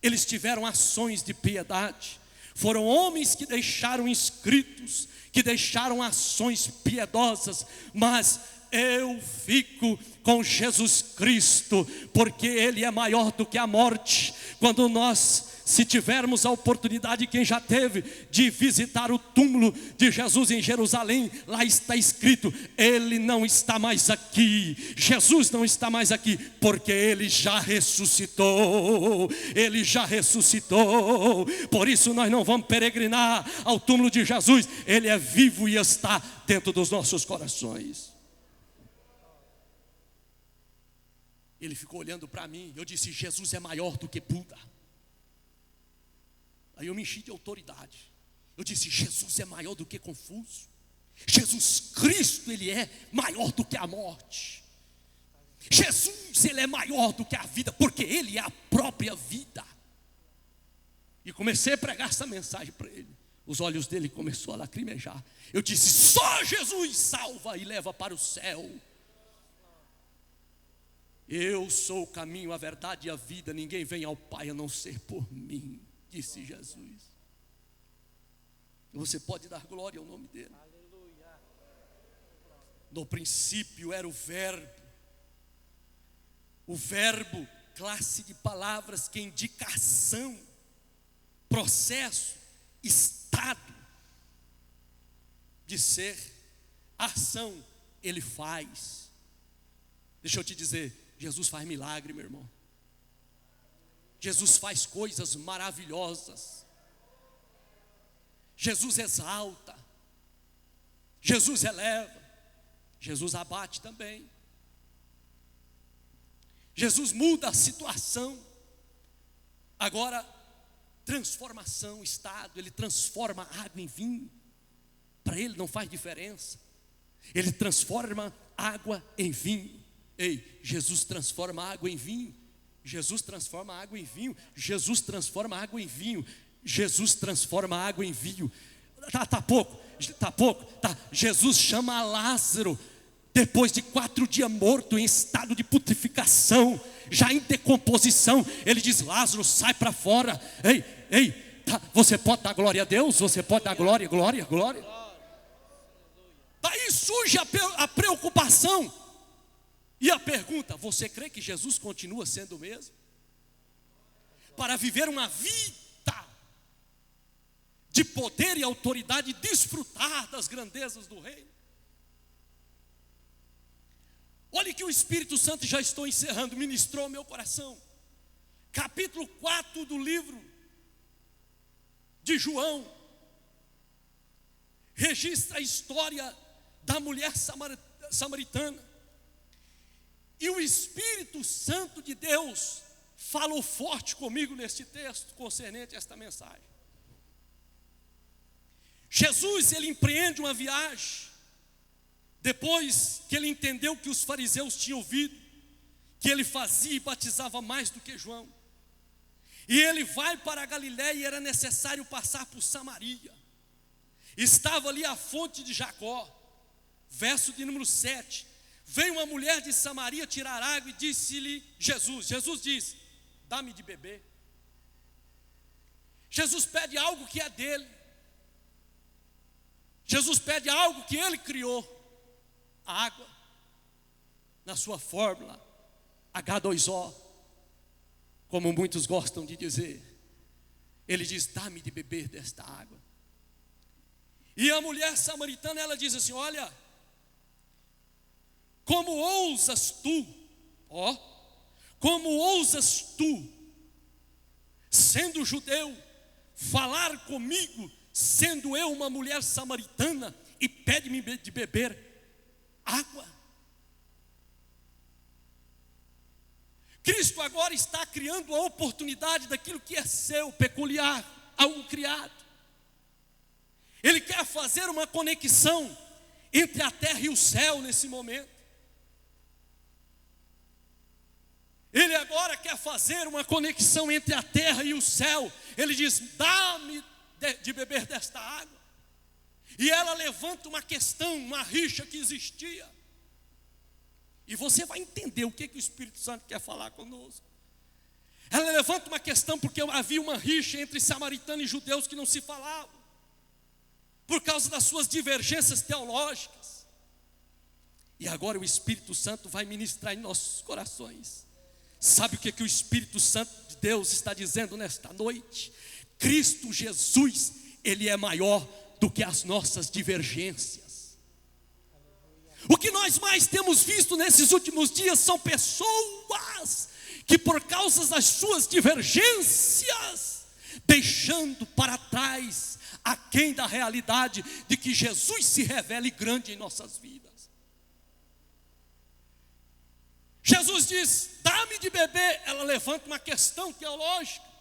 eles tiveram ações de piedade. Foram homens que deixaram escritos, que deixaram ações piedosas, mas eu fico com Jesus Cristo, porque Ele é maior do que a morte. Quando nós, se tivermos a oportunidade, quem já teve, de visitar o túmulo de Jesus em Jerusalém, lá está escrito, Ele não está mais aqui, Jesus não está mais aqui, porque Ele já ressuscitou, Ele já ressuscitou. Por isso nós não vamos peregrinar ao túmulo de Jesus, Ele é vivo e está dentro dos nossos corações. Ele ficou olhando para mim, eu disse, Jesus é maior do que Buda. Aí eu me enchi de autoridade. Eu disse, Jesus é maior do que Confúcio. Jesus Cristo, Ele é maior do que a morte. Jesus, Ele é maior do que a vida, porque Ele é a própria vida. E comecei a pregar essa mensagem para ele. Os olhos dele começaram a lacrimejar. Eu disse, só Jesus salva e leva para o céu. Eu sou o caminho, a verdade e a vida. Ninguém vem ao Pai a não ser por mim, disse Jesus. Você pode dar glória ao nome dele. No princípio era o verbo. O verbo, classe de palavras que indica ação, processo, estado de ser. Ação, ele faz. Deixa eu te dizer, Jesus faz milagre, meu irmão. Jesus faz coisas maravilhosas. Jesus exalta. Jesus eleva. Jesus abate também. Jesus muda a situação. Agora, transformação, estado. Ele transforma água em vinho. Para ele não faz diferença. Ele transforma água em vinho. Ei, Jesus transforma água em vinho. Jesus transforma água em vinho. Jesus transforma água em vinho. Jesus transforma água em vinho. Tá pouco. Jesus chama Lázaro, depois de 4 dias morto, em estado de putrefação, já em decomposição. Ele diz, Lázaro, sai para fora. Ei, você pode dar glória a Deus? Você pode dar glória. Daí surge a preocupação e a pergunta, você crê que Jesus continua sendo o mesmo? Para viver uma vida de poder e autoridade e desfrutar das grandezas do reino? Olha que o Espírito Santo, já estou encerrando, ministrou ao meu coração. Capítulo 4 do livro de João registra a história da mulher samaritana. E o Espírito Santo de Deus falou forte comigo neste texto concernente a esta mensagem. Jesus, ele empreende uma viagem, depois que ele entendeu que os fariseus tinham ouvido, que ele fazia e batizava mais do que João. E ele vai para a Galiléia e era necessário passar por Samaria. Estava ali a fonte de Jacó, verso de número 7. Veio uma mulher de Samaria tirar água e disse-lhe Jesus diz, dá-me de beber. Jesus pede algo que é dele. Jesus pede algo que ele criou. A água, na sua fórmula H2O, como muitos gostam de dizer. Ele diz, dá-me de beber desta água. E a mulher samaritana, ela diz assim, olha, como ousas tu, sendo judeu, falar comigo, sendo eu uma mulher samaritana, e pede-me de beber água? Cristo agora está criando a oportunidade daquilo que é seu, peculiar, algo criado. Ele quer fazer uma conexão entre a terra e o céu nesse momento. Ele agora quer fazer uma conexão entre a terra e o céu. Ele diz: dá-me de beber desta água. E ela levanta uma questão, uma rixa que existia. E você vai entender o que o Espírito Santo quer falar conosco. Ela levanta uma questão porque havia uma rixa entre samaritanos e judeus que não se falavam, por causa das suas divergências teológicas. E agora o Espírito Santo vai ministrar em nossos corações. Sabe o que o Espírito Santo de Deus está dizendo nesta noite? Cristo Jesus, Ele é maior do que as nossas divergências. O que nós mais temos visto nesses últimos dias são pessoas que, por causa das suas divergências, deixando para trás aquém da realidade de que Jesus se revele grande em nossas vidas. Jesus diz: dá-me de beber. Ela levanta uma questão teológica.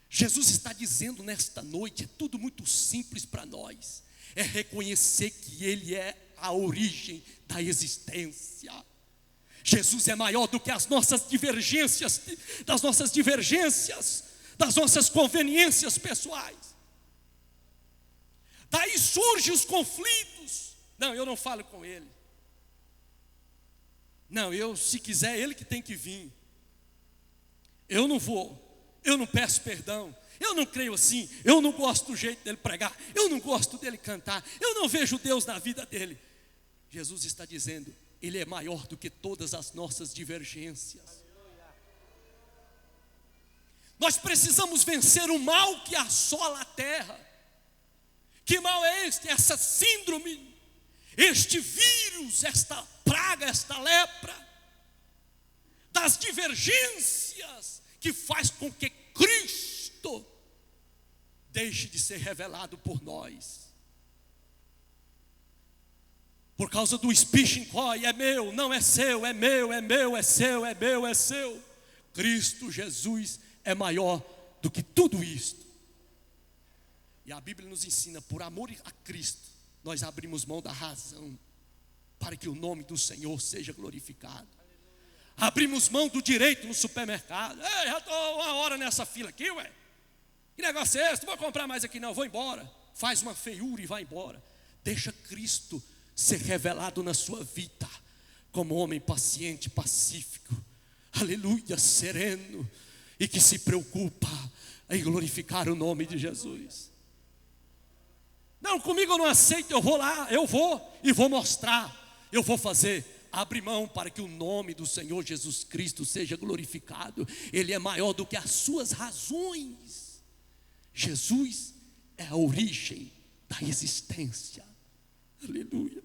Jesus está dizendo nesta noite, é tudo muito simples para nós, é reconhecer que Ele é a origem da existência. Jesus é maior do que as nossas divergências, das nossas conveniências pessoais. Daí surgem os conflitos. Não, eu não falo com ele. Não, se quiser, ele que tem que vir. Eu não vou, eu não peço perdão, eu não creio assim, eu não gosto do jeito dele pregar, eu não gosto dele cantar, eu não vejo Deus na vida dele. Jesus está dizendo: Ele é maior do que todas as nossas divergências. Nós precisamos vencer o mal que assola a terra. Que mal é este? Essa síndrome, este vírus, esta praga, esta lepra das divergências, que faz com que Cristo deixe de ser revelado por nós. Por causa do Spichinkoi, é meu, não é seu, é meu, é meu, é seu, é meu, é seu. Cristo Jesus é maior do que tudo isto. E a Bíblia nos ensina, por amor a Cristo, nós abrimos mão da razão, para que o nome do Senhor seja glorificado. Abrimos mão do direito no supermercado. Já estou uma hora nessa fila aqui, ué. Que negócio é esse? Não vou comprar mais aqui não, vou embora. Faz uma feiura e vai embora. Deixa Cristo ser revelado na sua vida, como homem paciente, pacífico, aleluia, sereno, e que se preocupa em glorificar o nome de Jesus. Não, comigo eu não aceito, eu vou lá, eu vou e vou mostrar, eu vou fazer. Abre mão para que o nome do Senhor Jesus Cristo seja glorificado. Ele é maior do que as suas razões. Jesus é a origem da existência. Aleluia.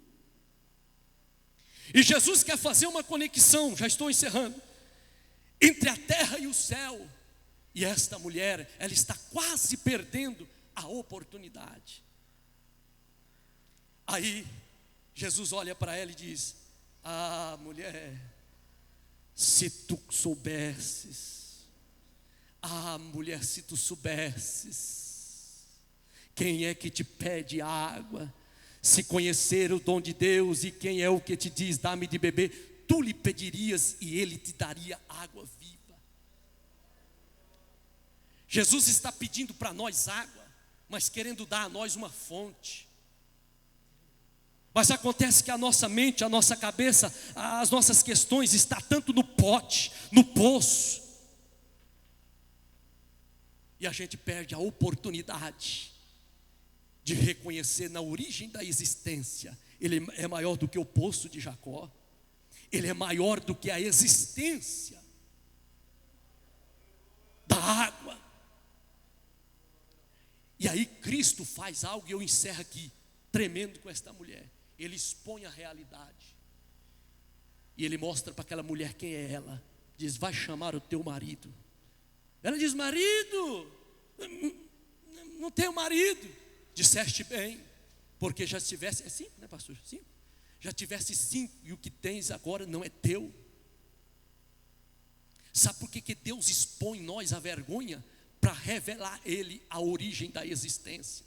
E Jesus quer fazer uma conexão, já estou encerrando, entre a terra e o céu. E esta mulher, ela está quase perdendo a oportunidade. Aí Jesus olha para ela e diz: ah, mulher, se tu soubesses, ah, mulher, se tu soubesses, quem é que te pede água, se conhecer o dom de Deus e quem é o que te diz, dá-me de beber, tu lhe pedirias e ele te daria água viva. Jesus está pedindo para nós água, mas querendo dar a nós uma fonte. Mas acontece que a nossa mente, a nossa cabeça, as nossas questões está tanto no pote, no poço, e a gente perde a oportunidade de reconhecer na origem da existência. Ele é maior do que o poço de Jacó. Ele é maior do que a existência da água. E aí Cristo faz algo, e eu encerro aqui, tremendo com esta mulher. Ele expõe a realidade. E ele mostra para aquela mulher quem é ela. Diz: vai chamar o teu marido. Ela diz: marido, não tenho marido. Disseste bem, porque já tivesse, é 5, né, pastor? 5. Já tivesse 5 e o que tens agora não é teu. Sabe por que Deus expõe em nós a vergonha? Para revelar Ele a origem da existência.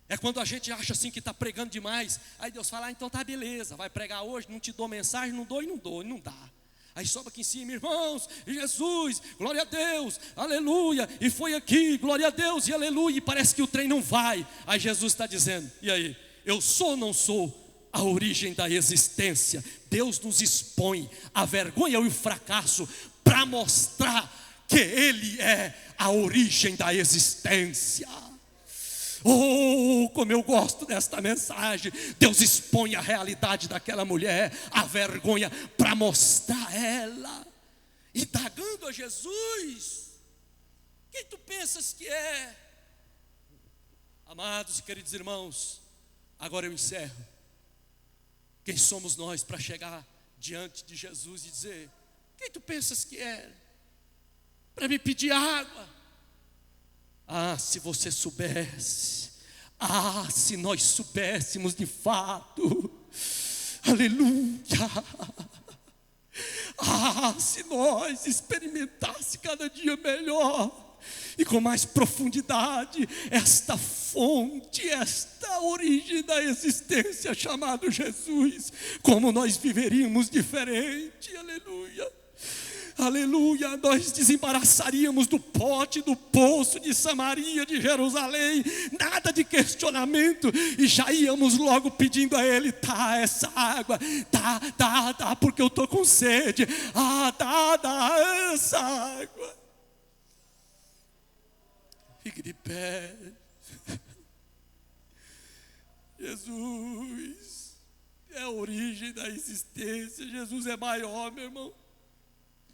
É quando a gente acha assim que está pregando demais. Aí Deus fala, então tá beleza, vai pregar hoje, não te dou mensagem, não dou, e não dá. Aí sobe aqui em cima, irmãos, Jesus, glória a Deus, aleluia, e foi aqui, glória a Deus e aleluia, e parece que o trem não vai. Aí Jesus está dizendo, e aí, eu sou ou não sou a origem da existência? Deus nos expõe a vergonha e o fracasso para mostrar que Ele é a origem da existência. Oh, como eu gosto desta mensagem. Deus expõe a realidade daquela mulher, a vergonha, para mostrar ela, indagando a Jesus: quem tu pensas que é? Amados e queridos irmãos, agora eu encerro. Quem somos nós para chegar diante de Jesus e dizer: quem tu pensas que é? Para me pedir água? Ah, se você soubesse, se nós soubéssemos de fato, aleluia, se nós experimentássemos cada dia melhor e com mais profundidade esta fonte, esta origem da existência chamado Jesus, como nós viveríamos diferente, aleluia. Aleluia, nós desembaraçaríamos do pote, do poço de Samaria, de Jerusalém, nada de questionamento, e já íamos logo pedindo a Ele: dá essa água, dá, porque eu estou com sede, dá essa água. Fique de pé. Jesus é a origem da existência. Jesus é maior, meu irmão,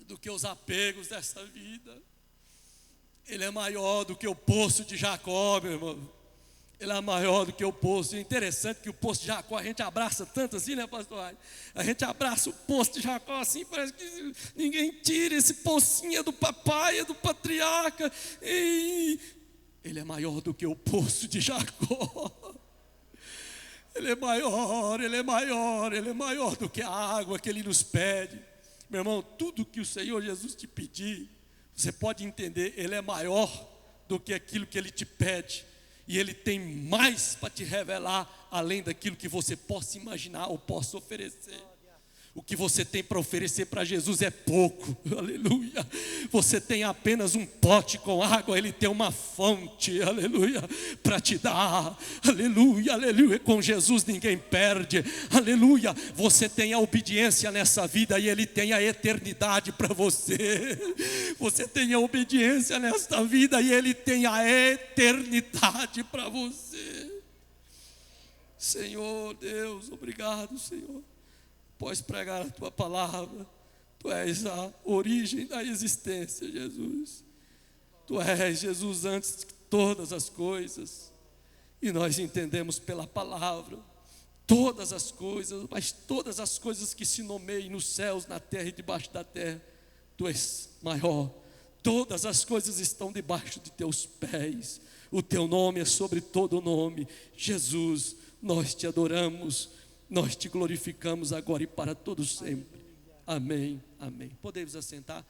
do que os apegos desta vida. Ele é maior do que o poço de Jacó, meu irmão. Ele é maior do que o poço. É interessante que o poço de Jacó a gente abraça tanto assim, né, pastor? A gente abraça o poço de Jacó assim, parece que ninguém tira esse pocinho, é do papai, é do patriarca. E ele é maior do que o poço de Jacó. Ele é maior, ele é maior, ele é maior do que a água que Ele nos pede. Meu irmão, tudo que o Senhor Jesus te pedir, você pode entender, Ele é maior do que aquilo que Ele te pede. E Ele tem mais para te revelar, além daquilo que você possa imaginar ou possa oferecer. O que você tem para oferecer para Jesus é pouco, aleluia. Você tem apenas um pote com água, Ele tem uma fonte, aleluia, para te dar, aleluia, aleluia. Com Jesus ninguém perde, aleluia. Você tem a obediência nessa vida e Ele tem a eternidade para você. Você tem a obediência nesta vida e Ele tem a eternidade para você. Senhor Deus, obrigado, Senhor. Podes pregar a Tua palavra. Tu és a origem da existência, Jesus. Tu és, Jesus, antes de todas as coisas. E nós entendemos pela palavra todas as coisas, mas todas as coisas que se nomeiem nos céus, na terra e debaixo da terra, Tu és maior. Todas as coisas estão debaixo de Teus pés. O Teu nome é sobre todo nome. Jesus, nós Te adoramos, nós Te glorificamos agora e para todos sempre. Amém, amém. Podemos assentar.